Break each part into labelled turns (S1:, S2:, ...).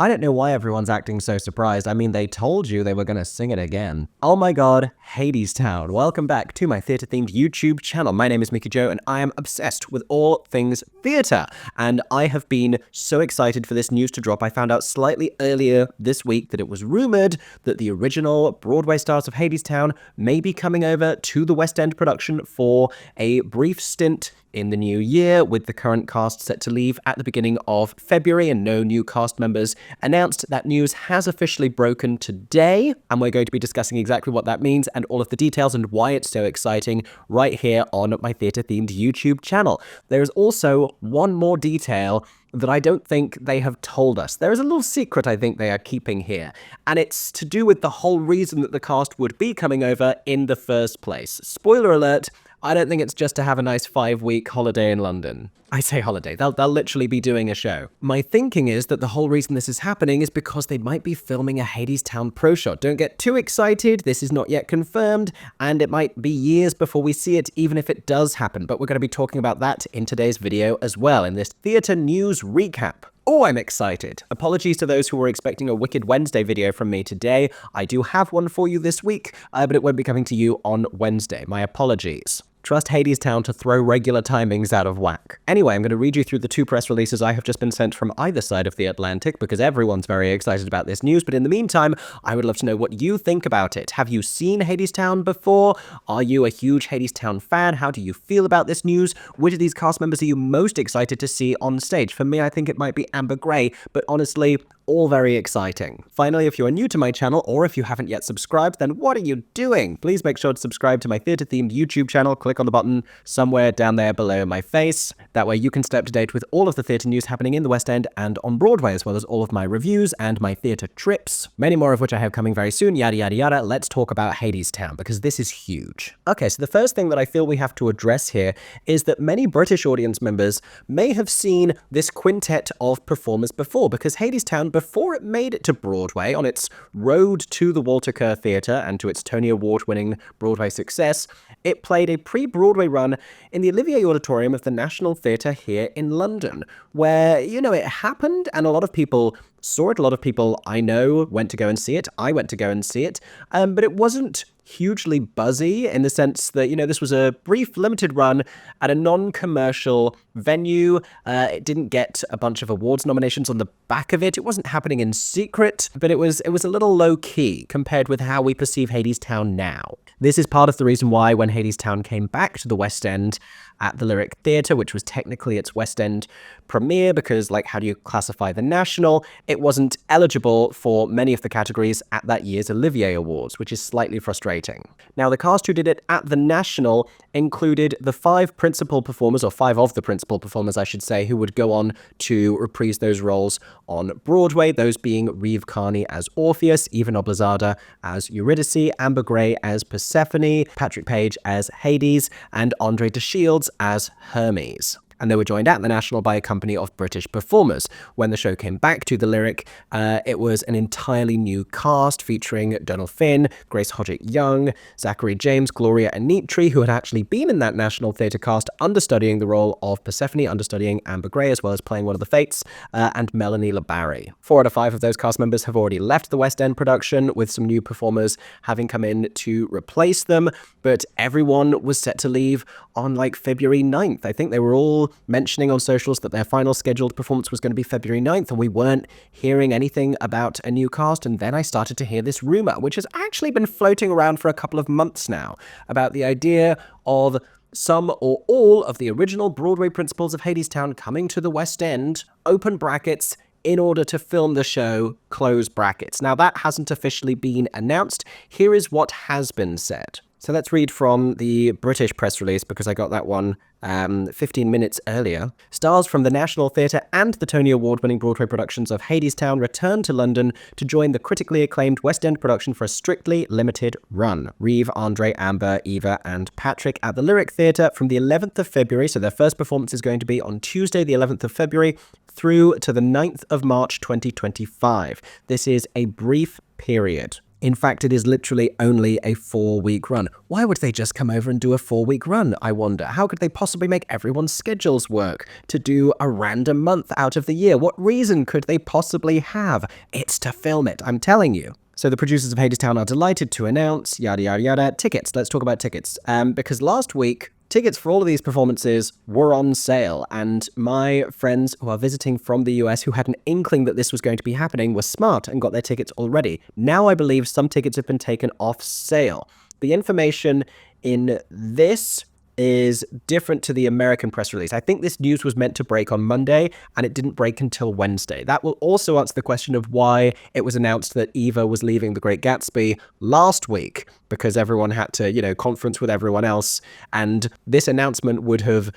S1: I don't know why everyone's acting so surprised. I mean, they told you they were gonna sing it again. Oh my god, Hadestown. Welcome back to my theatre-themed YouTube channel. My name is MickeyJo, and I am obsessed with all things theatre. And I have been so excited for this news to drop. I found out slightly earlier this week that it was rumored that the original Broadway stars of Hadestown may be coming over to the West End production for a brief stint in the new year, with the current cast set to leave at the beginning of February and no new cast members announced. That news has officially broken today, and we're going to be discussing exactly what that means and all of the details and why it's so exciting right here on my theatre-themed YouTube channel. There is also one more detail that I don't think they have told us. There is a little secret I think they are keeping here, and it's to do with the whole reason that the cast would be coming over in the first place. Spoiler alert, I don't think it's just to have a nice 5-week holiday in London. I say holiday, they'll literally be doing a show. My thinking is that the whole reason this is happening is because they might be filming a Hadestown proshot. Don't get too excited, this is not yet confirmed, and it might be years before we see it, even if it does happen. But we're going to be talking about that in today's video as well, in this theatre news recap. Oh, I'm excited. Apologies to those who were expecting a Wicked Wednesday video from me today. I do have one for you this week, but it won't be coming to you on Wednesday. My apologies. Trust Hadestown to throw regular timings out of whack. Anyway, I'm going to read you through the 2 press releases I have just been sent from either side of the Atlantic, because everyone's very excited about this news. But in the meantime, I would love to know what you think about it. Have you seen Hadestown before? Are you a huge Hadestown fan? How do you feel about this news? Which of these cast members are you most excited to see on stage? For me, I think it might be Amber Gray, but honestly, all very exciting. Finally, if you are new to my channel, or if you haven't yet subscribed, then what are you doing? Please make sure to subscribe to my theatre-themed YouTube channel. Click on the button somewhere down there below my face. That way you can stay up to date with all of the theatre news happening in the West End and on Broadway, as well as all of my reviews and my theatre trips, many more of which I have coming very soon, yada yada yada. Let's talk about Hadestown, because this is huge. Okay, so the first thing that I feel we have to address here is that many British audience members may have seen this quintet of performers before, because Hadestown, before it made it to Broadway, on its road to the Walter Kerr Theatre and to its Tony Award-winning Broadway success, it played a pre-Broadway run in the Olivier Auditorium of the National Theatre here in London, where, you know, it happened and a lot of people saw it. A lot of people I know went to go and see it. I went to go and see it, but it wasn't hugely buzzy in the sense that, you know, this was a brief limited run at a non-commercial venue. It didn't get a bunch of awards nominations on the back of it. It wasn't happening in secret, but it was a little low-key compared with how we perceive Hadestown now. This is part of the reason why when Hadestown came back to the West End at the Lyric Theatre, which was technically its West End premiere, because, like, how do you classify the National? It wasn't eligible for many of the categories at that year's Olivier Awards, which is slightly frustrating. Now, the cast who did it at the National included the 5 principal performers, or 5 of the principal performers, I should say, who would go on to reprise those roles on Broadway, those being Reeve Carney as Orpheus, Eva Noblezada as Eurydice, Amber Gray as Persephone, Patrick Page as Hades, and André de Shields as Hermes. And they were joined at the National by a company of British performers. When the show came back to the Lyric, it was an entirely new cast featuring Donald Finn, Grace Hodgett-Young, Zachary James, Gloria Anitri, who had actually been in that National Theatre cast, understudying the role of Persephone, understudying Amber Gray, as well as playing one of the Fates, and Melanie LaBarry. 4 out of 5 of those cast members have already left the West End production, with some new performers having come in to replace them, but everyone was set to leave on, like, February 9th. I think they were all mentioning on socials that their final scheduled performance was going to be February 9th, and we weren't hearing anything about a new cast. And then I started to hear this rumor, which has actually been floating around for a couple of months now, about the idea of some or all of the original Broadway principals of Hadestown coming to the West End, open brackets, in order to film the show, close brackets. Now, that hasn't officially been announced. Here is what has been said. So let's read from the British press release, because I got that one 15 minutes earlier. Stars from the National Theatre and the Tony Award-winning Broadway productions of Hadestown return to London to join the critically acclaimed West End production for a strictly limited run. Reeve, Andre, Amber, Eva, and Patrick at the Lyric Theatre from the 11th of February, so their first performance is going to be on Tuesday, the 11th of February, through to the 9th of March 2025. This is a brief period. In fact, it is literally only a 4-week run. Why would they just come over and do a 4-week run, I wonder? How could they possibly make everyone's schedules work to do a random month out of the year? What reason could they possibly have? It's to film it, I'm telling you. So the producers of Hadestown are delighted to announce, yada yada yada, tickets. Let's talk about tickets. Because last week, tickets for all of these performances were on sale, and my friends who are visiting from the US who had an inkling that this was going to be happening were smart and got their tickets already. Now I believe some tickets have been taken off sale. The information in this is different to the American press release. I think this news was meant to break on Monday, and it didn't break until Wednesday. That will also answer the question of why it was announced that Eva was leaving The Great Gatsby last week, because everyone had to, conference with everyone else, and this announcement would have,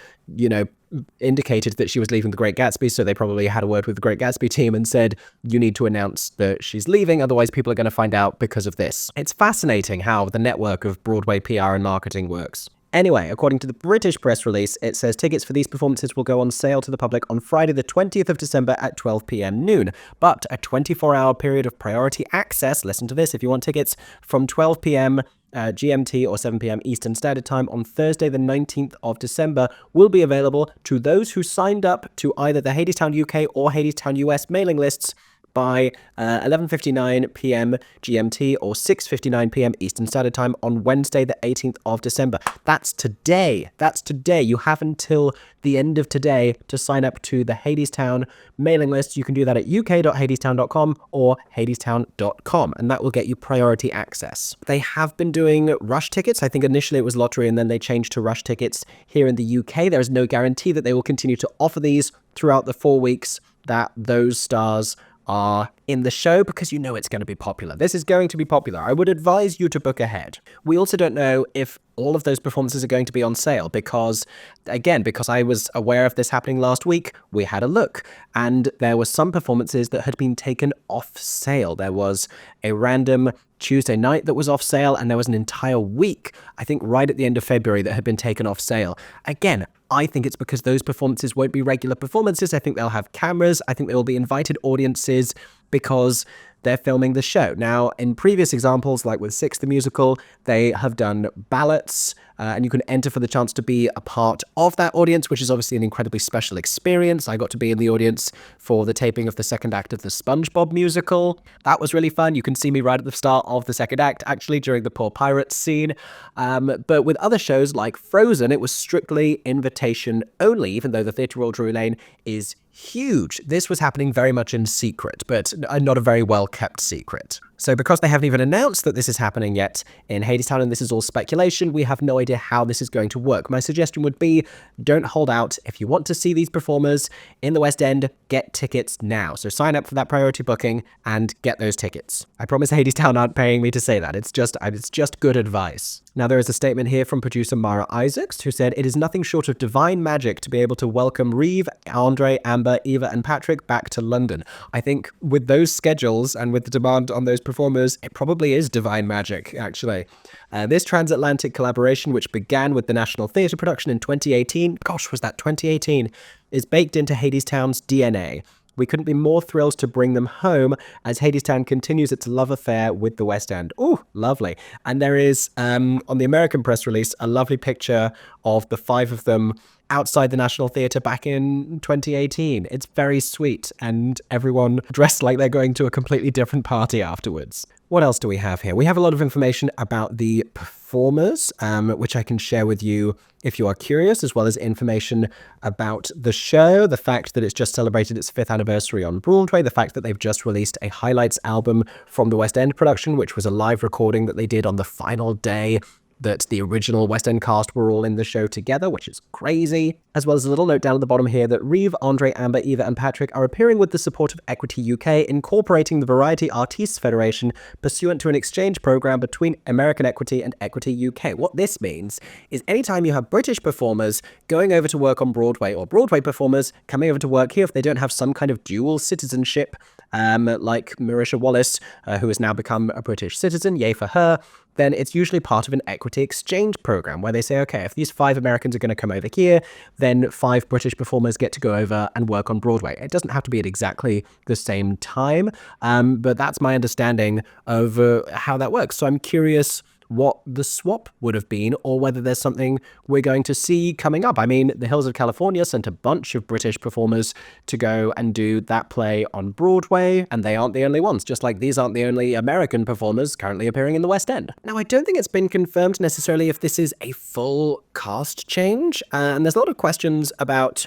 S1: indicated that she was leaving The Great Gatsby, so they probably had a word with The Great Gatsby team and said, you need to announce that she's leaving, otherwise people are going to find out because of this. It's fascinating how the network of Broadway PR and marketing works. Anyway, according to the British press release, it says tickets for these performances will go on sale to the public on Friday the 20th of December at 12 p.m. noon, but a 24-hour period of priority access, listen to this if you want tickets, from 12 p.m. GMT or 7 p.m. Eastern Standard Time on Thursday the 19th of December will be available to those who signed up to either the Hadestown UK or Hadestown US mailing lists by 11:59 p.m. GMT or 6:59 p.m. Eastern Standard Time on Wednesday, the 18th of December. That's today. That's today. You have until the end of today to sign up to the Hadestown mailing list. You can do that at uk.hadestown.com or hadestown.com, and that will get you priority access. They have been doing rush tickets. I think initially it was lottery, and then they changed to rush tickets here in the UK. There is no guarantee that they will continue to offer these throughout the 4 weeks that those stars are in the show, because it's going to be popular. This is going to be popular. I would advise you to book ahead. We also don't know if all of those performances are going to be on sale because I was aware of this happening last week, we had a look, and there were some performances that had been taken off sale. There was a random Tuesday night that was off sale, and there was an entire week, I think right at the end of February, that had been taken off sale. Again, I think it's because those performances won't be regular performances. I think they'll have cameras. I think they will be invited audiences because they're filming the show. Now, in previous examples, like with Six the Musical, they have done ballots, and you can enter for the chance to be a part of that audience, which is obviously an incredibly special experience. I got to be in the audience for the taping of the second act of the SpongeBob musical. That was really fun. You can see me right at the start of the second act, actually, during the poor pirates scene. But with other shows like Frozen, it was strictly invitation only, even though the Theatre Royal Drury Lane is huge. This was happening very much in secret, but not a very well-kept secret. So because they haven't even announced that this is happening yet in Hadestown, and this is all speculation, we have no idea how this is going to work. My suggestion would be, don't hold out. If you want to see these performers in the West End, get tickets now. So sign up for that priority booking and get those tickets. I promise Hadestown aren't paying me to say that. It's just good advice. Now, there is a statement here from producer Mara Isaacs, who said, "It is nothing short of divine magic to be able to welcome Reeve, André, Amber, Eva, and Patrick back to London." I think with those schedules and with the demand on those performers, it probably is divine magic, actually. This transatlantic collaboration, which began with the National Theatre production in 2018, gosh, was that 2018, is baked into Hadestown's DNA. We couldn't be more thrilled to bring them home as Hadestown continues its love affair with the West End. Ooh, lovely. And there is, on the American press release, a lovely picture of the 5 of them outside the National Theatre back in 2018. It's very sweet, and everyone dressed like they're going to a completely different party afterwards. What else do we have here? We have a lot of information about the performers, which I can share with you if you are curious, as well as information about the show, the fact that it's just celebrated its 5th anniversary on Broadway, the fact that they've just released a highlights album from the West End production, which was a live recording that they did on the final day that the original West End cast were all in the show together, which is crazy. As well as a little note down at the bottom here that Reeve, André, Amber, Eva, and Patrick are appearing with the support of Equity UK, incorporating the Variety Artists Federation pursuant to an exchange program between American Equity and Equity UK. What this means is anytime you have British performers going over to work on Broadway, or Broadway performers coming over to work here, if they don't have some kind of dual citizenship, like Marisha Wallace, who has now become a British citizen, yay for her, then it's usually part of an equity exchange program where they say, okay, if these 5 Americans are going to come over here, then 5 British performers get to go over and work on Broadway. It doesn't have to be at exactly the same time, but that's my understanding of how that works. So I'm curious what the swap would have been, or whether there's something we're going to see coming up. I mean, the Hills of California sent a bunch of British performers to go and do that play on Broadway, and they aren't the only ones, just like these aren't the only American performers currently appearing in the West End. Now, I don't think it's been confirmed necessarily if this is a full cast change, and there's a lot of questions about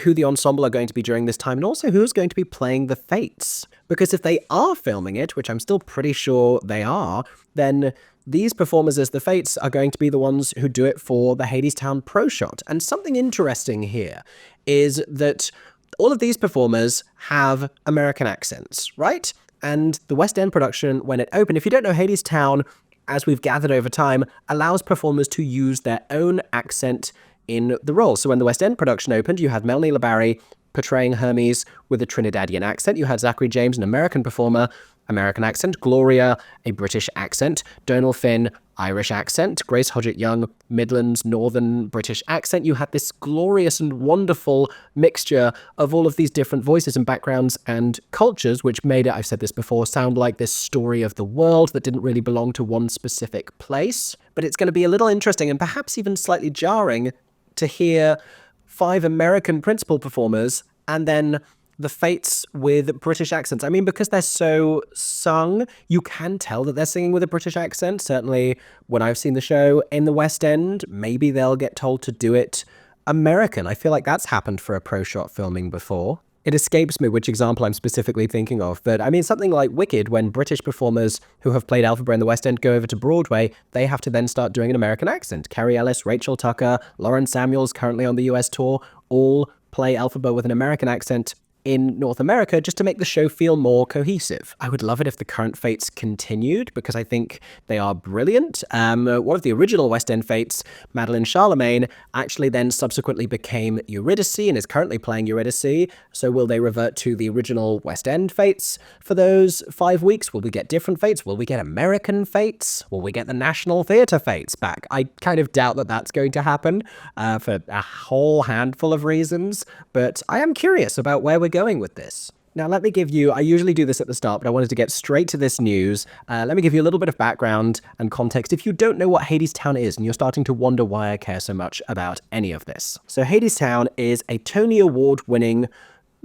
S1: who the ensemble are going to be during this time, and also who's going to be playing the Fates. Because if they are filming it, which I'm still pretty sure they are, then these performers as the Fates are going to be the ones who do it for the Hadestown proshot. And something interesting here is that all of these performers have American accents, right? And the West End production, when it opened, if you don't know, Hadestown, as we've gathered over time, allows performers to use their own accent in the role. So when the West End production opened, you had Melanie LaBarry portraying Hermes with a Trinidadian accent. You had Zachary James, an American performer, American accent. Gloria, a British accent. Donal Finn, Irish accent. Grace Hodgett-Young, Midlands, Northern British accent. You had this glorious and wonderful mixture of all of these different voices and backgrounds and cultures, which made it, I've said this before, sound like this story of the world that didn't really belong to one specific place. But it's going to be a little interesting and perhaps even slightly jarring to hear 5 American principal performers and then the Fates with British accents. I mean, because they're so sung, you can tell that they're singing with a British accent. Certainly when I've seen the show in the West End, maybe they'll get told to do it American. I feel like that's happened for a pro-shot filming before. It escapes me which example I'm specifically thinking of, but I mean, something like Wicked, when British performers who have played Elphaba in the West End go over to Broadway, they have to then start doing an American accent. Carrie Ellis, Rachel Tucker, Lauren Samuels, currently on the US tour, all play Elphaba with an American accent in North America just to make the show feel more cohesive. I would love it if the current Fates continued, because I think they are brilliant. One of the original West End Fates, Madeline Charlemagne, actually then subsequently became Eurydice and is currently playing Eurydice. So will they revert to the original West End Fates for those 5 weeks? Will we get different Fates? Will we get American Fates? Will we get the National Theatre Fates back? I kind of doubt that that's going to happen for a whole handful of reasons, but I am curious about where we're going with this. Now, let me give you, I usually do this at the start, but I wanted to get straight to this news. Let me give you a little bit of background and context if you don't know what Hadestown is and you're starting to wonder why I care so much about any of this. So Hadestown is a Tony Award-winning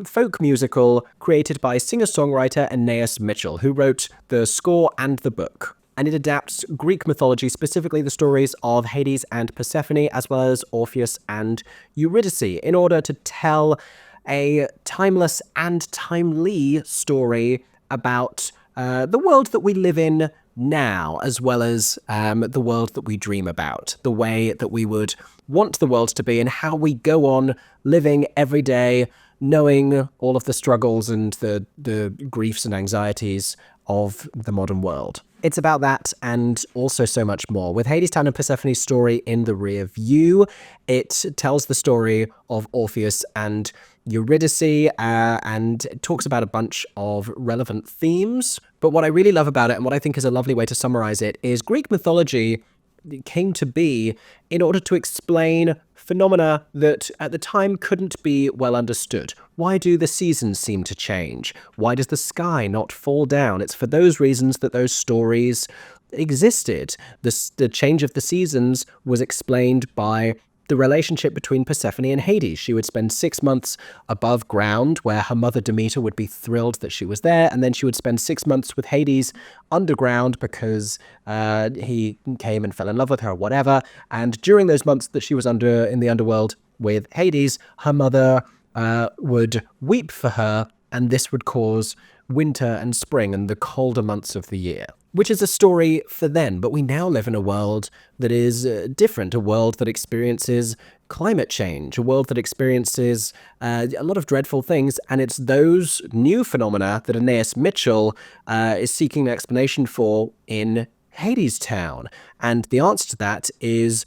S1: folk musical created by singer-songwriter Anai Mitchell, who wrote the score and the book. And it adapts Greek mythology, specifically the stories of Hades and Persephone, as well as Orpheus and Eurydice, in order to tell a timeless and timely story about the world that we live in now, as well as the world that we dream about, the way that we would want the world to be, and how we go on living every day, knowing all of the struggles and the griefs and anxieties of the modern world. It's about that and also so much more. With Hadestown and Persephone's story in the rear view, it tells the story of Orpheus and Eurydice and it talks about a bunch of relevant themes. But what I really love about it, and what I think is a lovely way to summarize it, is Greek mythology came to be in order to explain phenomena that at the time couldn't be well understood. Why do the seasons seem to change? Why does the sky not fall down? It's for those reasons that those stories existed. The change of the seasons was explained by the relationship between Persephone and Hades. She would spend 6 months above ground, where her mother Demeter would be thrilled that she was there, and then she would spend 6 months with Hades underground because he came and fell in love with her or whatever. And during those months that she was in the underworld with Hades, her mother would weep for her, and this would cause winter and spring and the colder months of the year. Which is a story for then, but we now live in a world that is different, a world that experiences climate change, a world that experiences a lot of dreadful things, and it's those new phenomena that Anai Mitchell is seeking an explanation for in Hadestown. And the answer to that is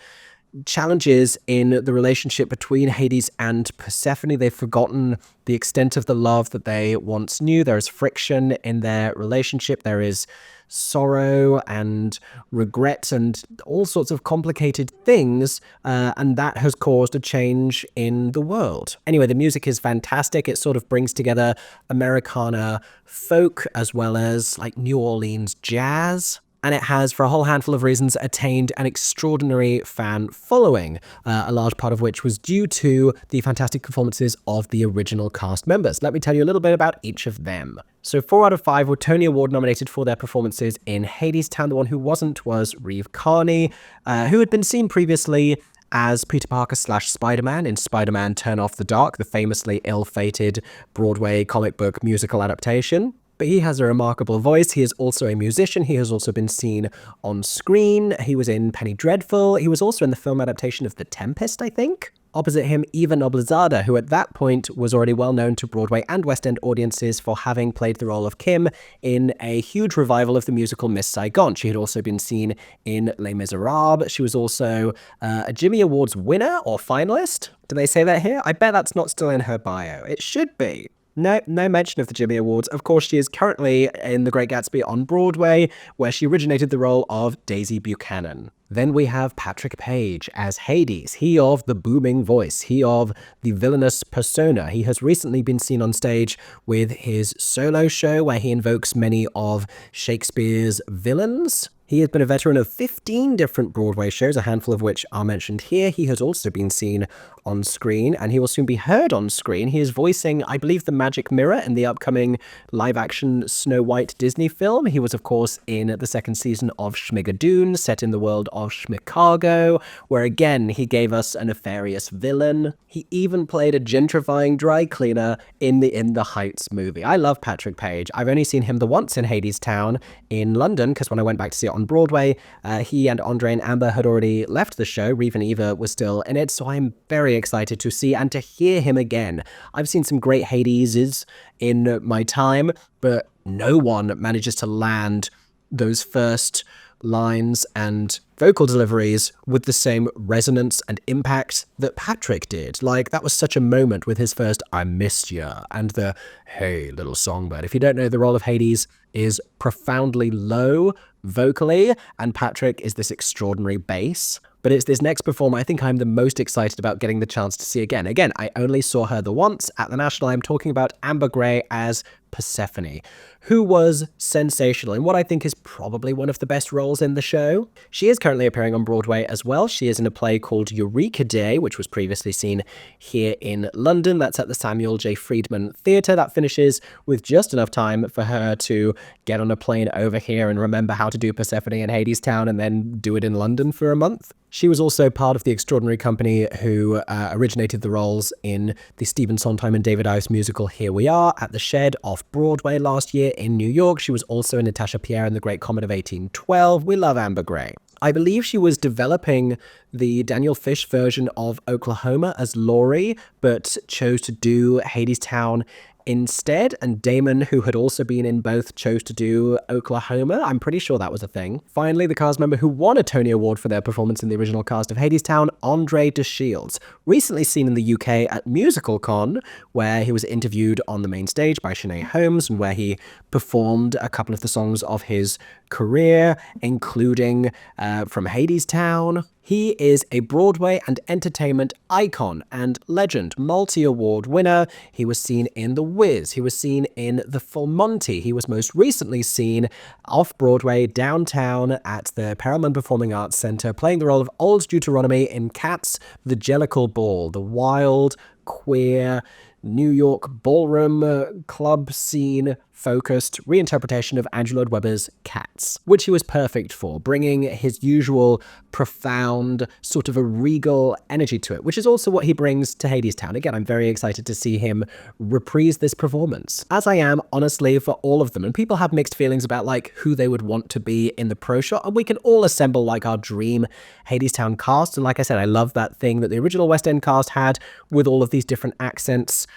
S1: challenges in the relationship between Hades and Persephone. They've forgotten the extent of the love that they once knew. There is friction in their relationship. There is sorrow and regret and all sorts of complicated things, and that has caused a change in the world. Anyway, the music is fantastic. It sort of brings together Americana folk as well as like New Orleans jazz. And it has, for a whole handful of reasons, attained an extraordinary fan following, a large part of which was due to the fantastic performances of the original cast members. Let me tell you a little bit about each of them. So 4 out of 5 were Tony Award nominated for their performances in Hadestown. The one who wasn't was Reeve Carney, who had been seen previously as Peter Parker / Spider-Man in Spider-Man Turn Off the Dark, the famously ill-fated Broadway comic book musical adaptation. But he has a remarkable voice. He is also a musician. He has also been seen on screen. He was in Penny Dreadful. He was also in the film adaptation of The Tempest, I think. Opposite him, Eva Noblezada, who at that point was already well known to Broadway and West End audiences for having played the role of Kim in a huge revival of the musical Miss Saigon. She had also been seen in Les Miserables. She was also a Jimmy Awards winner or finalist. Do they say that here? I bet that's not still in her bio. It should be. No mention of the Jimmy Awards. Of course, she is currently in The Great Gatsby on Broadway, where she originated the role of Daisy Buchanan. Then we have Patrick Page as Hades, he of the booming voice, he of the villainous persona. He has recently been seen on stage with his solo show, where he invokes many of Shakespeare's villains. He has been a veteran of 15 different Broadway shows, a handful of which are mentioned here. He has also been seen on screen, and he will soon be heard on screen. He is voicing, I believe, the Magic Mirror in the upcoming live-action Snow White Disney film. He was, of course, in the second season of OHMYGOD, set in the world of Chicago, where again he gave us a nefarious villain. He even played a gentrifying dry cleaner in the In the Heights movie. I love Patrick Page. I've only seen him the once in Hadestown in London, because when I went back to see it on Broadway, he and Andre and Amber had already left the show. Reeve and Eva was still in it, so I'm very excited to see and to hear him again. I've seen some great Hadeses in my time, but no one manages to land those first lines and vocal deliveries with the same resonance and impact that Patrick did. Like, that was such a moment with his first "I missed ya" and the "Hey, little songbird." If you don't know, the role of Hades is profoundly low vocally, and Patrick is this extraordinary bass. But it's this next performer I think I'm the most excited about getting the chance to see again. Again, I only saw her the once at the National. I'm talking about Amber Gray as Persephone, who was sensational in what I think is probably one of the best roles in the show. She is currently appearing on Broadway as well. She is in a play called Eurydice, which was previously seen here in London. That's at the Samuel J. Friedman Theatre. That finishes with just enough time for her to get on a plane over here and remember how to do Persephone in Hadestown and then do it in London for a month. She was also part of the extraordinary company who originated the roles in the Stephen Sondheim and David Ives musical Here We Are at the Shed off Broadway last year in New York. She was also in Natasha Pierre in The Great Comet of 1812. We love Amber Gray. I believe she was developing the Daniel Fish version of Oklahoma as Laurie, but chose to do Hadestown instead, and Damon, who had also been in both, chose to do Oklahoma. I'm pretty sure that was a thing. Finally, the cast member who won a Tony Award for their performance in the original cast of Hadestown, André de Shields, recently seen in the UK at Musical Con, where he was interviewed on the main stage by Sinead Holmes, and where he performed a couple of the songs of his career, including from Hadestown. He is a Broadway and entertainment icon and legend, multi-award winner. He was seen in The Wiz. He was seen in The Full Monty. He was most recently seen off-Broadway downtown at the Perelman Performing Arts Center, playing the role of Old Deuteronomy in Cats, The Jellicle Ball, the wild, queer, New York ballroom club scene focused reinterpretation of Andrew Lloyd Webber's Cats, which he was perfect for, bringing his usual profound, sort of a regal energy to it, which is also what he brings to Hadestown. Again, I'm very excited to see him reprise this performance, as I am, honestly, for all of them. And people have mixed feelings about, like, who they would want to be in the pro shot, and we can all assemble, like, our dream Hadestown cast. And like I said, I love that thing that the original West End cast had with all of these different accents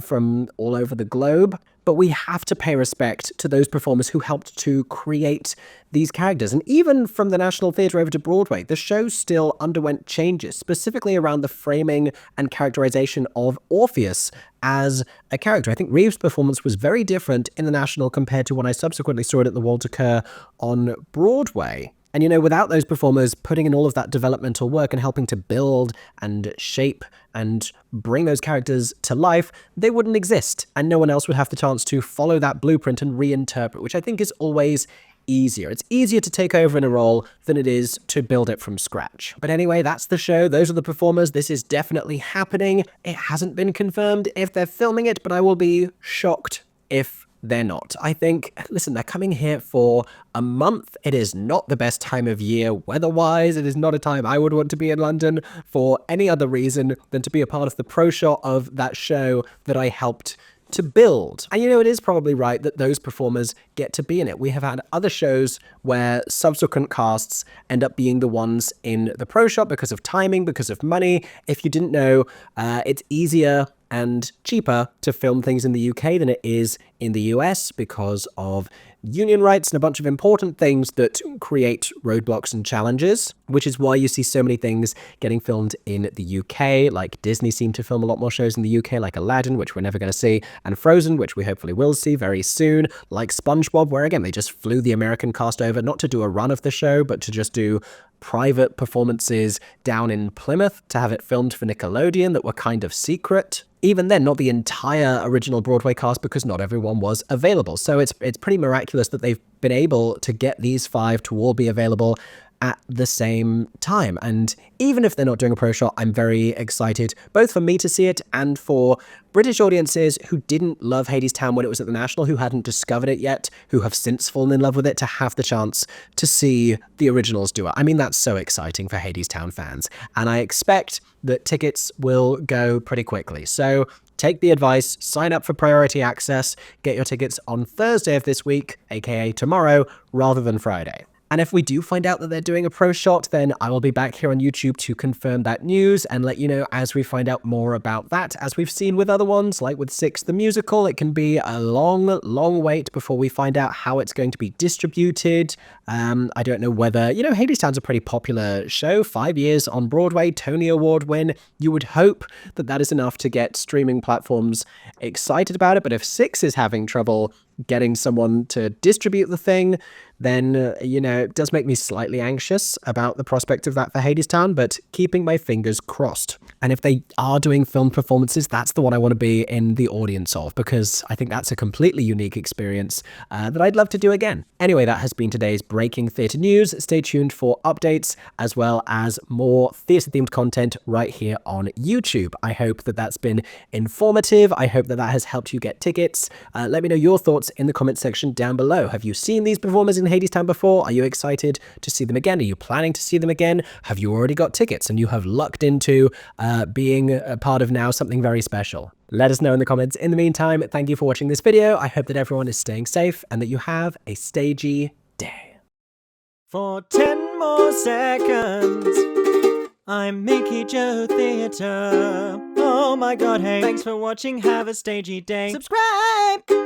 S1: from all over the globe. but we have to pay respect to those performers who helped to create these characters. And even from the National Theatre over to Broadway, the show still underwent changes, specifically around the framing and characterization of Orpheus as a character. I think Reeve's performance was very different in the National compared to when I subsequently saw it at the Walter Kerr on Broadway. And, you know, without those performers putting in all of that developmental work and helping to build and shape and bring those characters to life, they wouldn't exist. And no one else would have the chance to follow that blueprint and reinterpret, which I think is always easier. It's easier to take over in a role than it is to build it from scratch. But anyway, that's the show. Those are the performers. This is definitely happening. It hasn't been confirmed if they're filming it, but I will be shocked if they're not. I think, listen, they're coming here for a month. It is not the best time of year weather-wise. It is not a time I would want to be in London for any other reason than to be a part of the pro shot of that show that I helped to build. And you know, it is probably right that those performers get to be in it. We have had other shows where subsequent casts end up being the ones in the pro shot because of timing, because of money. If you didn't know, it's easier and cheaper to film things in the UK than it is in the US because of union rights and a bunch of important things that create roadblocks and challenges, which is why you see so many things getting filmed in the UK, like Disney seem to film a lot more shows in the UK, like Aladdin, which we're never going to see, and Frozen, which we hopefully will see very soon, like SpongeBob, where again, they just flew the American cast over, not to do a run of the show, but to just do private performances down in Plymouth to have it filmed for Nickelodeon that were kind of secret. Even then, not the entire original Broadway cast because not everyone was available. So it's pretty miraculous that they've been able to get these 5 to all be available at the same time. And even if they're not doing a pro shot, I'm very excited, both for me to see it and for British audiences who didn't love Hadestown when it was at the National, who hadn't discovered it yet, who have since fallen in love with it, to have the chance to see the originals do it. I mean, that's so exciting for Hadestown fans. And I expect that tickets will go pretty quickly. So take the advice, sign up for priority access, get your tickets on Thursday of this week, aka tomorrow, rather than Friday. And if we do find out that they're doing a pro shot, then I will be back here on YouTube to confirm that news and let you know as we find out more about that. As we've seen with other ones, like with Six the Musical, it can be a long, long wait before we find out how it's going to be distributed. I don't know whether, you know, Hadestown's a pretty popular show, 5 years on Broadway, Tony Award win. You would hope that that is enough to get streaming platforms excited about it. But if Six is having trouble getting someone to distribute the thing, then, you know, it does make me slightly anxious about the prospect of that for Hadestown, but keeping my fingers crossed. And if they are doing film performances, that's the one I want to be in the audience of, because I think that's a completely unique experience that I'd love to do again. Anyway, that has been today's Breaking Theatre News. Stay tuned for updates as well as more theatre-themed content right here on YouTube. I hope that that's been informative. I hope that that has helped you get tickets. Let me know your thoughts in the comment section down below. Have you seen these performers in Hadestown before? Are you excited to see them again? Are you planning to see them again? Have you already got tickets and you have lucked into being a part of now something very special? Let us know in the comments. In the meantime, thank you for watching this video. I hope that everyone is staying safe and that you have a stagey day.
S2: For 10 more seconds, I'm MickeyJoTheatre. Oh my god, hey, thanks for watching, have a stagey day. Subscribe!